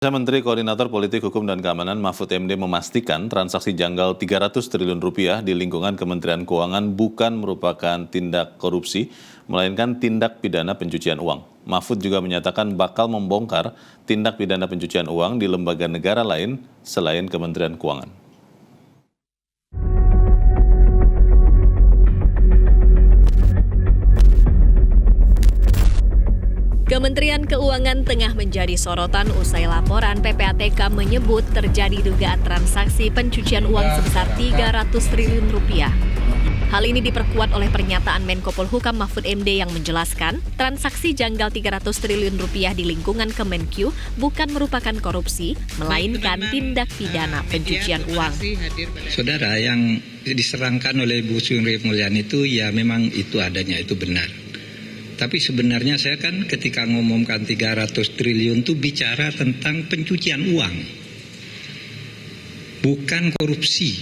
Menteri Koordinator Politik Hukum dan Keamanan Mahfud MD memastikan transaksi janggal 300 triliun rupiah di lingkungan Kementerian Keuangan bukan merupakan tindak korupsi, melainkan tindak pidana pencucian uang. Mahfud juga menyatakan bakal membongkar tindak pidana pencucian uang di lembaga negara lain selain Kementerian Keuangan. Kementerian Keuangan tengah menjadi sorotan usai laporan PPATK menyebut terjadi dugaan transaksi pencucian uang sebesar 300 triliun rupiah. Hal ini diperkuat oleh pernyataan Menko Polhukam Mahfud MD yang menjelaskan transaksi janggal 300 triliun rupiah di lingkungan Kemenq bukan merupakan korupsi, melainkan tindak pidana pencucian uang. Saudara, yang diserangkan oleh Bu Sri Mulyani itu ya memang itu adanya, itu benar. Tapi sebenarnya saya kan ketika ngomongkan 300 triliun itu bicara tentang pencucian uang. Bukan korupsi.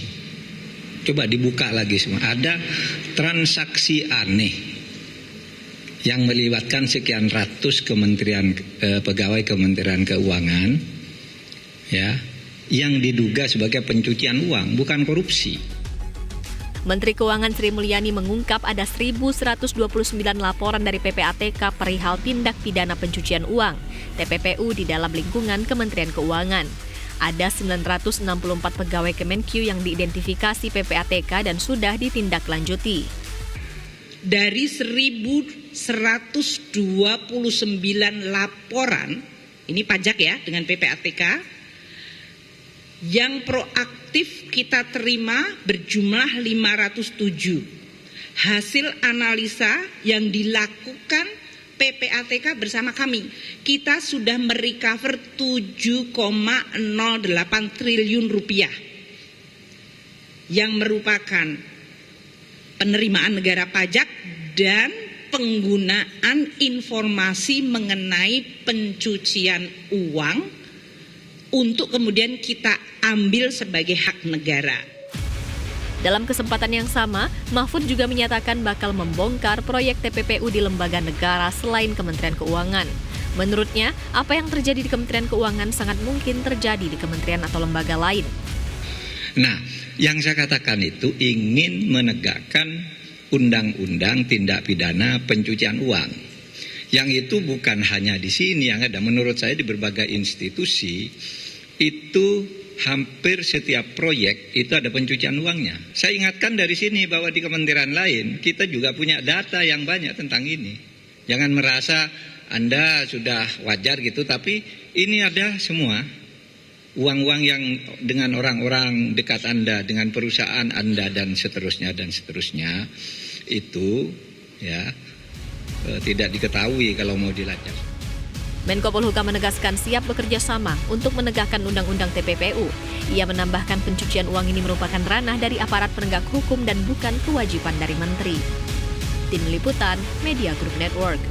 Coba dibuka lagi semua. Ada transaksi aneh yang melibatkan sekian ratus pegawai Kementerian Keuangan, ya, yang diduga sebagai pencucian uang, bukan korupsi. Menteri Keuangan Sri Mulyani mengungkap ada 1.129 laporan dari PPATK perihal tindak pidana pencucian uang (TPPU) di dalam lingkungan Kementerian Keuangan. Ada 964 pegawai Kemenq yang diidentifikasi PPATK dan sudah ditindaklanjuti. Dari 1.129 laporan, ini pajak ya dengan PPATK, yang proaktif kita terima berjumlah 507. Hasil analisa yang dilakukan PPATK bersama kami, kita sudah merecover 7,08 triliun rupiah yang merupakan penerimaan negara pajak dan penggunaan informasi mengenai pencucian uang untuk kemudian kita ambil sebagai hak negara. Dalam kesempatan yang sama, Mahfud juga menyatakan bakal membongkar proyek TPPU di lembaga negara selain Kementerian Keuangan. Menurutnya, apa yang terjadi di Kementerian Keuangan sangat mungkin terjadi di kementerian atau lembaga lain. Nah, yang saya katakan itu ingin menegakkan undang-undang tindak pidana pencucian uang. Yang itu bukan hanya di sini, yang ada menurut saya di berbagai institusi itu hampir setiap proyek itu ada pencucian uangnya. Saya ingatkan dari sini bahwa di kementerian lain kita juga punya data yang banyak tentang ini. Jangan merasa Anda sudah wajar gitu, tapi ini ada semua uang-uang yang dengan orang-orang dekat Anda, dengan perusahaan Anda dan seterusnya itu ya tidak diketahui kalau mau dilacak. Menko Polhukam menegaskan siap bekerja sama untuk menegakkan undang-undang TPPU. Ia menambahkan pencucian uang ini merupakan ranah dari aparat penegak hukum dan bukan kewajiban dari menteri. Tim Liputan Media Group Network.